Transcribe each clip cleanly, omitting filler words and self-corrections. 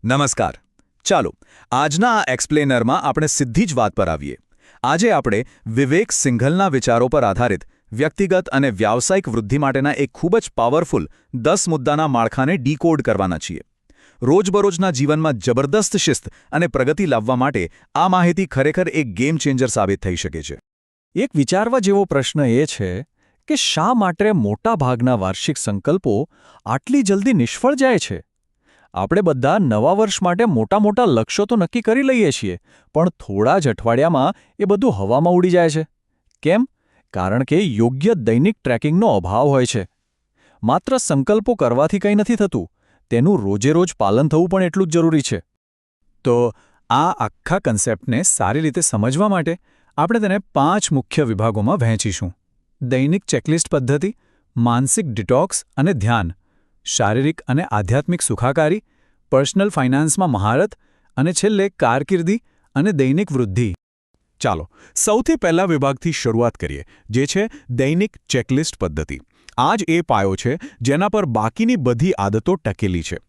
નમસ્કાર. ચાલો આજના આ એક્સપ્લેનરમાં આપણે સીધી જ વાત પર આવીએ. આજે આપણે વિવેક સિંઘલના વિચારો પર આધારિત વ્યક્તિગત અને વ્યાવસાયિક વૃદ્ધિ માટેના એક ખૂબ જ પાવરફુલ 10 મુદ્દાના માળખાને ડીકોડ કરવાના છીએ. રોજબરોજના જીવનમાં જબરદસ્ત શિસ્ત અને પ્રગતિ લાવવા માટે આ માહિતી ખરેખર એક ગેમ ચેન્જર સાબિત થઈ શકે છે. એક વિચારવા જેવો પ્રશ્ન એ છે કે શા માટે મોટાભાગના વાર્ષિક સંકલ્પો આટલી જલ્દી નિષ્ફળ જાય છે? આપણે બધા નવા વર્ષ માટે મોટા લક્ષ્યો તો નક્કી કરી લઈએ છીએ, પણ થોડા જ અઠવાડિયામાં એ બધું હવામાં ઉડી જાય છે. કેમ? કારણ કે યોગ્ય દૈનિક ટ્રેકિંગનો અભાવ હોય છે. માત્ર સંકલ્પો કરવાથી કંઈ નથી થતું, તેનું રોજેરોજ પાલન થવું પણ એટલું જ જરૂરી છે. તો આ આખા કન્સેપ્ટને સારી રીતે સમજવા માટે આપણે તેને 5 મુખ્ય વિભાગોમાં વહેંચીશું: દૈનિક ચેકલિસ્ટ પદ્ધતિ, માનસિક ડિટોક્સ અને ધ્યાન, શારીરિક અને આધ્યાત્મિક સુખાકારી, પર્સનલ ફાઇનાન્સમાં મહારત અને છેલ્લે કારકિર્દી અને દૈનિક વૃદ્ધિ. ચાલો સૌથી પહેલા વિભાગથી શરૂઆત કરીએ, જે છે દૈનિક ચેકલિસ્ટ પદ્ધતિ. આ જ એ પાયો છે જેના પર બાકીની બધી આદતો ટકેલી છે.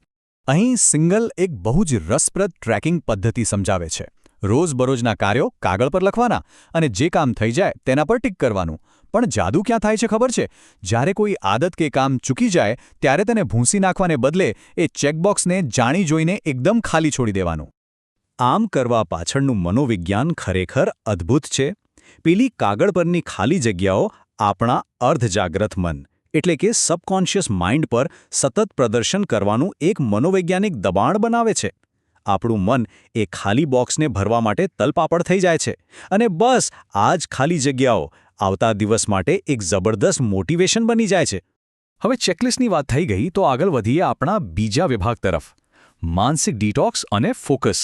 અહીં સિંગલ એક બહુ જ રસપ્રદ ટ્રેકિંગ પદ્ધતિ સમજાવે છે. રોજબરોજના કાર્યો કાગળ પર લખવાના અને જે કામ થઈ જાય તેના પર ટીક કરવાનું. પણ જાદુ ક્યાં થાય છે ખબર છે? જ્યારે કોઈ આદત કે કામ ચૂકી જાય ત્યારે તેને ભૂંસી નાખવાને બદલે એ ચેકબોક્સને જાણી જોઈને એકદમ ખાલી છોડી દેવાનું. આમ કરવા પાછળનું મનોવિજ્ઞાન ખરેખર અદ્ભુત છે. પેલી કાગળ પરની ખાલી જગ્યાઓ આપણા અર્ધજાગ્રત મન એટલે કે સબકોન્શિયસ માઇન્ડ પર સતત પ્રદર્શન કરવાનું એક મનોવૈજ્ઞાનિક દબાણ બનાવે છે. આપણું મન એ ખાલી બોક્સને ભરવા માટે તલપાપડ થઈ જાય છે અને બસ આ જ ખાલી જગ્યાઓ આવતા દિવસ માટે એક જબરદસ્ત મોટિવેશન બની જાય છે. હવે ચેકલિસ્ટની વાત થઈ ગઈ તો આગળ વધીએ આપણા બીજા વિભાગ તરફ: માનસિક ડિટોક્સ અને ફોકસ.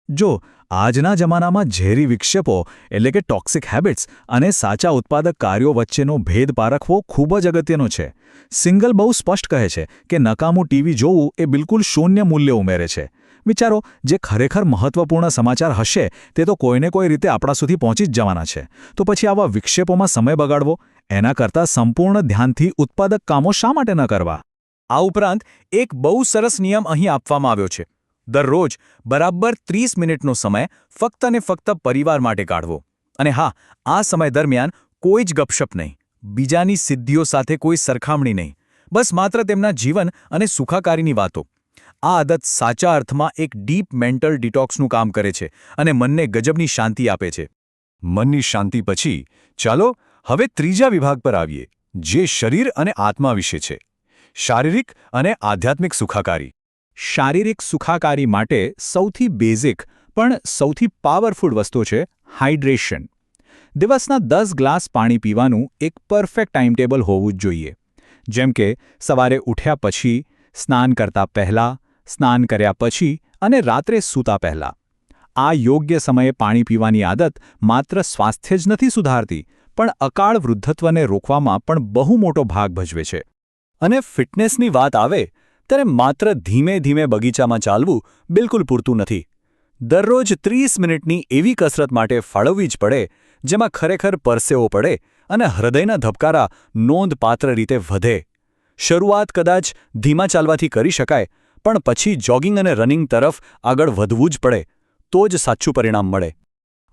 જો આજના જમાનામાં ઝેરી વિક્ષેપો એટલે કે ટોક્સિક હેબિટ્સ અને સાચા ઉત્પાદક કાર્યો વચ્ચેનો ભેદ પારખવો ખૂબ જ અગત્યનો છે. સિંગલ બહુ સ્પષ્ટ કહે છે કે નકામું ટીવી જોવું એ બિલકુલ શૂન્ય મૂલ્ય ઉમેરે છે. વિચારો, જે ખરેખર મહત્વપૂર્ણ સમાચાર હશે તે તો કોઈને કોઈ રીતે આપણા સુધી પહોંચી જ જવાના છે. તો પછી આવા વિક્ષેપોમાં સમય બગાડવો, એના કરતાં સંપૂર્ણ ધ્યાનથી ઉત્પાદક કામો શા માટે ન કરવા? આ ઉપરાંત એક બહુ સરસ નિયમ અહીં આપવામાં આવ્યો છે: દરરોજ બરાબર 30 મિનિટનો સમય ફક્ત અને ફક્ત પરિવાર માટે કાઢવો. અને હા, આ સમય દરમિયાન કોઈ જ ગપશપ નહીં, બીજાની સિદ્ધિઓ સાથે કોઈ સરખામણી નહીં, બસ માત્ર તેમના જીવન અને સુખાકારીની વાતો. આ આદત સાચા અર્થમાં એક ડીપ મેન્ટલ ડિટોક્સનું કામ કરે છે અને મનને ગજબની શાંતિ આપે છે. મનની શાંતિ પછી ચાલો હવે ત્રીજા વિભાગ પર આવીએ, જે શરીર અને આત્મા વિશે છે: શારીરિક અને આધ્યાત્મિક સુખાકારી. શારીરિક સુખાકારી માટે સૌથી બેઝિક પણ સૌથી પાવરફુલ વસ્તુ છે હાઇડ્રેશન. દિવસના 10 ગ્લાસ પાણી પીવાનું એક પરફેક્ટ ટાઈમટેબલ હોવું જ જોઈએ. જેમ કે સવારે ઉઠ્યા પછી, સ્નાન કરતા પહેલાં, સ્નાન કર્યા પછી અને રાત્રે સૂતા પહેલાં. આ યોગ્ય સમયે પાણી પીવાની આદત માત્ર સ્વાસ્થ્ય જ નથી સુધારતી, પણ અકાળ વૃદ્ધત્વને રોકવામાં પણ બહુ મોટો ભાગ ભજવે છે. અને ફિટનેસની વાત આવે ત્યારે માત્ર ધીમે ધીમે બગીચામાં ચાલવું બિલકુલ પૂરતું નથી. દરરોજ 30 મિનિટની એવી કસરત માટે ફાળવવી જ પડે જેમાં ખરેખર પરસેવો પડે અને હૃદયના ધબકારા નોંધપાત્ર રીતે વધે. શરૂઆત કદાચ ધીમા ચાલવાથી કરી શકાય, પણ પછી જોગિંગ અને રનિંગ તરફ આગળ વધવું જ પડે, તો જ સાચું પરિણામ મળે.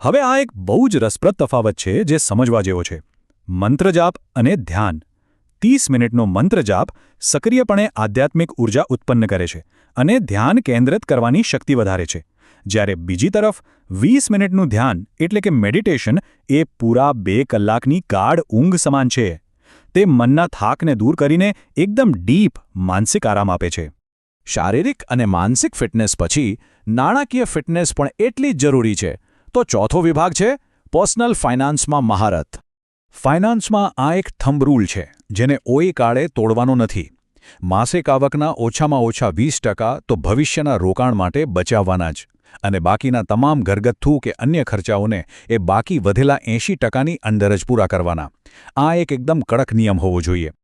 હવે આ એક બહુ જ રસપ્રદ તફાવત છે જે સમજવા જેવો છે: મંત્રજાપ અને ધ્યાન. 30 મિનિટનો મંત્રજાપ સક્રિયપણે આધ્યાત્મિક ઉર્જા ઉત્પન્ન કરે છે અને ધ્યાન કેન્દ્રિત કરવાની શક્તિ વધારે છે. જ્યારે બીજી તરફ 20 મિનિટનું ધ્યાન એટલે કે મેડિટેશન એ પૂરા 2 કલાકની ગાઢ ઊંઘ સમાન છે. તે મનના થાકને દૂર કરીને એકદમ ડીપ માનસિક આરામ આપે છે. શારીરિક અને માનસિક ફિટનેસ પછી નાણાકીય ફિટનેસ પણ એટલી જ જરૂરી છે. તો ચોથો વિભાગ છે પર્સનલ ફાઇનાન્સમાં મહારત. ફાઇનાન્સમાં આ એક થંબ રૂલ છે જેને ઓય કાળે તોડવાનો નથી. માસિક આવકના ઓછામાં ઓછા 20% તો ભવિષ્યના રોકાણ માટે બચાવવાના જ, અને બાકીના તમામ ઘરગથ્થુ કે અન્ય ખર્ચાઓને એ બાકી વધેલા 80%ની અંદર જ પૂરા કરવાના. આ એક એકદમ કડક નિયમ હોવો જોઈએ.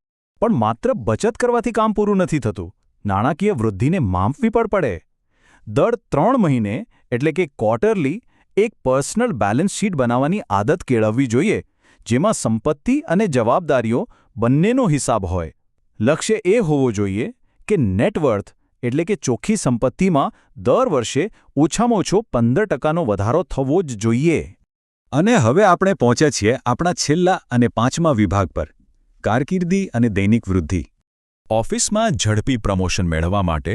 પણ માત્ર બચત કરવાથી કામ પૂરું નથી થતું. નાણાકીય વૃદ્ધિને માપવી પણ પડે. દર 3 મહિને એટલે કે ક્વાર્ટરલી એક પર્સનલ બેલેન્સ શીટ બનાવવાની આદત કેળવવી જોઈએ, જેમાં સંપત્તિ અને જવાબદારીઓ બંનેનો હિસાબ હોય. લક્ષ્ય એ હોવો જોઈએ કે નેટવર્થ એટલે કે ચોખ્ખી સંપત્તિમાં દર વર્ષે ઓછામાં ઓછો 15%નો વધારો થવો જ જોઈએ. અને હવે આપણે પહોંચ્યા છીએ આપણા છેલ્લા અને 5મા વિભાગ પર, કારકિર્દી અને દૈનિક વૃદ્ધિ. ઓફિસમાં ઝડપી પ્રમોશન મેળવવા માટે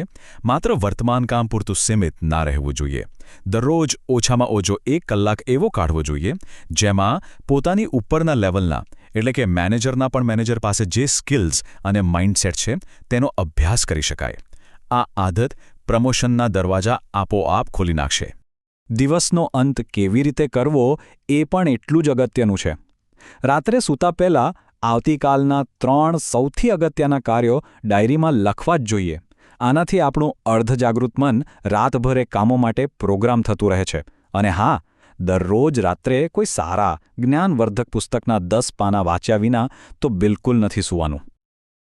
માત્ર વર્તમાન કામ પૂરતું સીમિત ના રહેવું જોઈએ. દરરોજ ઓછામાં ઓછો 1 કલાક એવો કાઢવો જોઈએ જેમાં પોતાની ઉપરના લેવલના એટલે કે મેનેજરના પણ મેનેજર પાસે જે સ્કિલ્સ અને માઇન્ડસેટ છે તેનો અભ્યાસ કરી શકાય. આ આદત પ્રમોશનના દરવાજા આપોઆપ ખોલી નાખશે. દિવસનો અંત કેવી રીતે કરવો એ પણ એટલું જ અગત્યનું છે. રાત્રે સૂતા પહેલાં આવતીકાલના 3 સૌથી અગત્યના કાર્યો ડાયરીમાં લખવા જ જોઈએ. આનાથી આપણું અર્ધજાગૃત મન રાતભરે કામો માટે પ્રોગ્રામ થતું રહે છે. અને હા, દરરોજ રાત્રે કોઈ સારા જ્ઞાનવર્ધક પુસ્તકના 10 પાના વાંચ્યા વિના તો બિલકુલ નથી સૂવાનું.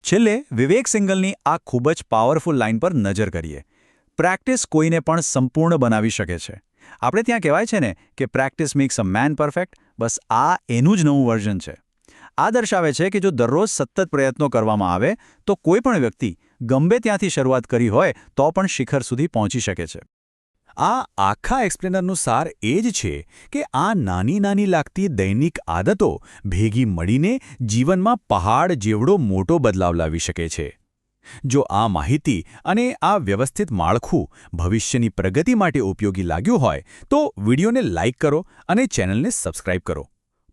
છેલ્લે વિવેક સિંઘલની આ ખૂબ જ પાવરફુલ લાઇન પર નજર કરીએ. પ્રેક્ટિસ કોઈને પણ સંપૂર્ણ બનાવી શકે છે. આપણે ત્યાં કહેવાય છે ને કે practice makes a man perfect. બસ આ એનું જ નવું વર્ઝન છે. આ દર્શાવે છે કે જો દરરોજ સતત પ્રયત્નો કરવામાં આવે તો કોઈ પણ વ્યક્તિ ગમે ત્યાંથી શરૂઆત કરી હોય તો પણ શિખર સુધી પહોંચી શકે છે. આ આખા એક્સપ્લેનરનું સાર એ જ છે કે આ નાની નાની લાગતી દૈનિક આદતો ભેગી મળીને જીવનમાં પહાડ જેવડો મોટો બદલાવ લાવી શકે છે. જો આ માહિતી અને આ વ્યવસ્થિત માળખું ભવિષ્યની પ્રગતિ માટે ઉપયોગી લાગ્યું હોય તો વિડીયોને લાઇક કરો અને ચેનલને સબસ્ક્રાઇબ કરો.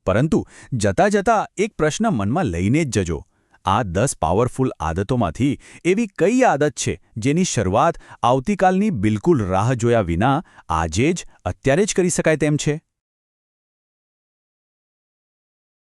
પરંતુ જતાં જતાં એક પ્રશ્ન મનમાં લઈને જ જજો. આ 10 પાવરફુલ આદતોમાંથી એવી કઈ આદત છે જેની શરૂઆત આવતીકાલની બિલકુલ રાહ જોયા વિના આજે જ અત્યારે જ કરી શકાય તેમ છે?